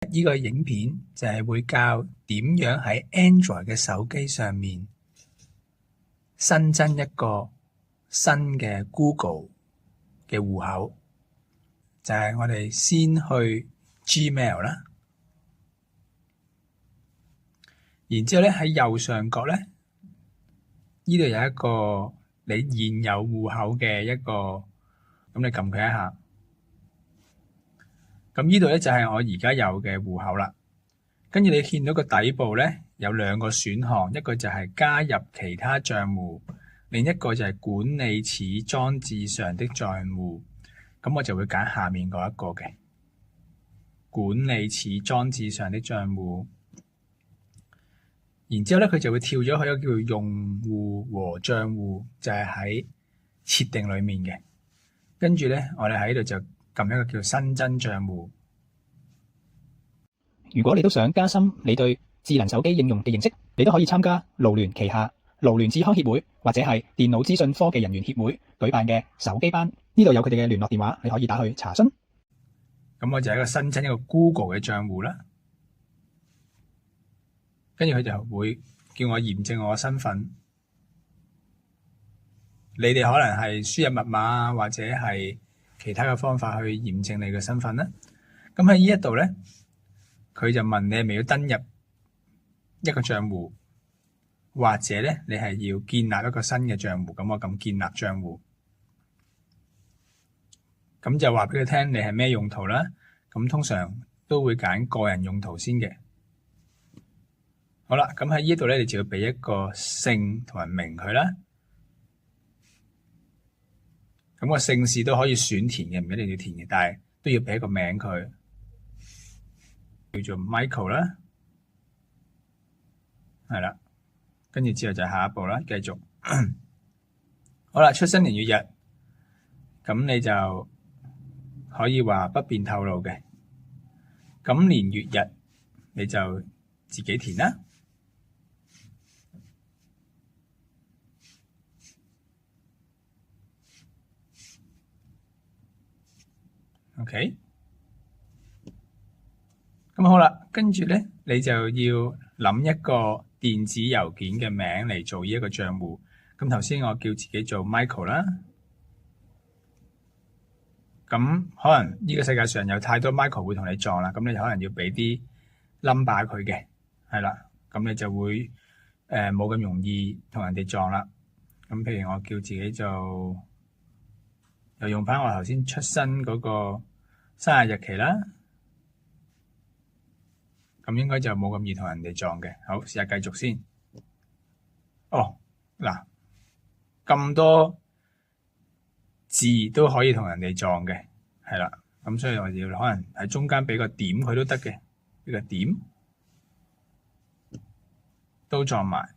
呢個影片就係會教點樣喺 Android 嘅手機上面新增一個新嘅 Google 嘅戶口，就係我哋先去 Gmail 啦，然之後咧喺右上角咧，呢度有一個你現有戶口嘅一個，咁你撳佢一下。咁呢度咧就係我而家有嘅戶口啦。跟住你見到個底部咧有兩個選項，一個就係加入其他帳戶，另一個就係管理此裝置上的帳戶。咁我就會揀下面嗰一個嘅管理此裝置上的帳戶。然之後咧佢就會跳咗去一個叫做用戶和帳戶，就係喺設定裡面嘅。跟住咧我哋喺度就撳一個叫新增帳戶。如果你都想加深你對智能手機應用嘅認識，你都可以參加勞聯旗下勞聯智康協會或者係電腦資訊科技人員協會舉辦嘅手機班，呢度有佢哋嘅聯絡電話，你可以打去查詢。咁我就係一個新增一個 Google 嘅帳戶啦，跟住佢就會叫我驗證我嘅身份。你哋可能係輸入密碼或者係其他嘅方法去驗證你嘅身份啦。咁喺呢一度咧，佢就問你係咪要登入一個帳戶，或者咧你係要建立一個新嘅帳戶。咁我撳建立帳戶，咁就話俾佢聽你係咩用途啦。咁通常都會揀個人用途先嘅。好啦，咁喺呢度咧，你就要俾一個姓同埋名佢啦。咁個姓氏都可以選填嘅，唔一定要填嘅，但係都要俾一個名佢，叫做 Michael 啦。係啦，跟住之後就下一步啦，繼續。好啦，出生年月日，咁你就可以話不便透露嘅。咁年月日你就自己填啦。OK， 咁好啦，跟住咧你就要諗一個電子郵件嘅名嚟做呢一個帳戶。咁頭先我叫自己做 Michael 啦。咁可能呢個世界上有太多 Michael 會同你撞啦，咁你可能要俾啲 number 佢嘅，係啦，咁你就會冇咁容易同人哋撞啦。咁譬如我叫自己做，又用翻我頭先出生嗰個生日日期啦，咁應該就冇咁易同人哋撞嘅。好，試下繼續先。哦，嗱，咁多字都可以同人哋撞嘅，係啦，咁所以我哋要可能喺中間俾個點佢都得嘅，呢個點都撞埋，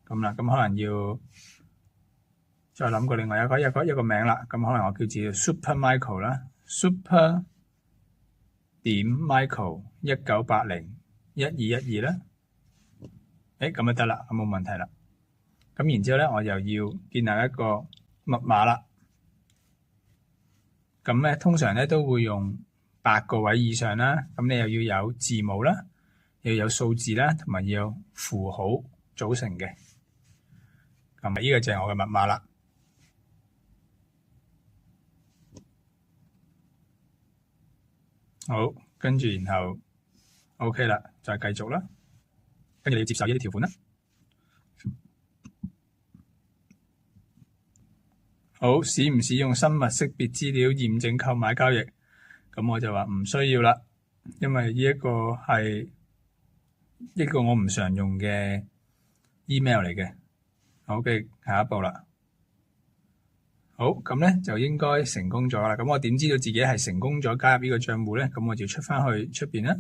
咁啦，咁可能要再諗過另外一個名啦。咁可能我叫自己 Super Michael 啦，Super 點 Michael 19801212啦，咁就得啦，咁冇問題啦。咁然之後咧，我又要建立一個密碼啦。咁咧通常咧都會用8個位以上啦。咁你又要有字母啦，又要有數字啦，同埋要有符號組成嘅。咁呢個就係我嘅密碼啦。好，跟住然後 OK 啦，再繼續啦。跟住你要接受呢啲條款啦。好，使唔使用生物識別資料驗證購買交易？咁我就話唔需要啦，因為呢一個係一個我唔常用嘅 email 嚟嘅。好嘅，下一步啦。好，咁咧就應該成功咗啦。咁我點知道自己係成功咗加入呢個帳戶咧？咁我就出翻去出邊啦。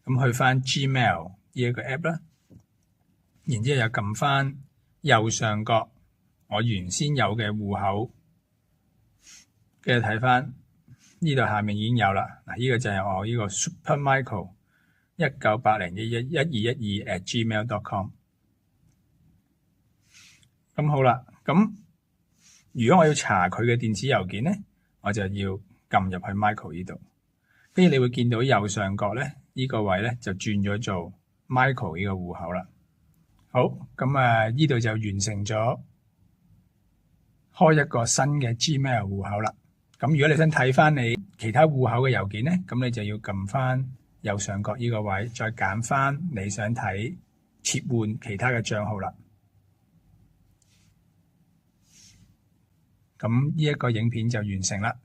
咁去翻 Gmail 呢一個 app 啦，然之後又撳翻右上角我原先有嘅戶口，跟住睇翻呢度下面已經有啦。嗱，呢個就係我呢個 Super Michael 1980111212@gmail.com。咁好啦，咁如果我要查佢嘅電子郵件咧，我就要撳入去 Michael 呢度。跟住你會見到右上角咧，呢個位咧就轉咗做 Michael 呢個戶口啦。好，咁呢度就完成咗開一個新嘅 Gmail 戶口啦。咁如果你想睇翻你其他戶口嘅郵件咧，咁你就要撳翻右上角呢個位，再揀翻你想睇切換其他嘅帳號啦。咁呢一個影片就完成啦。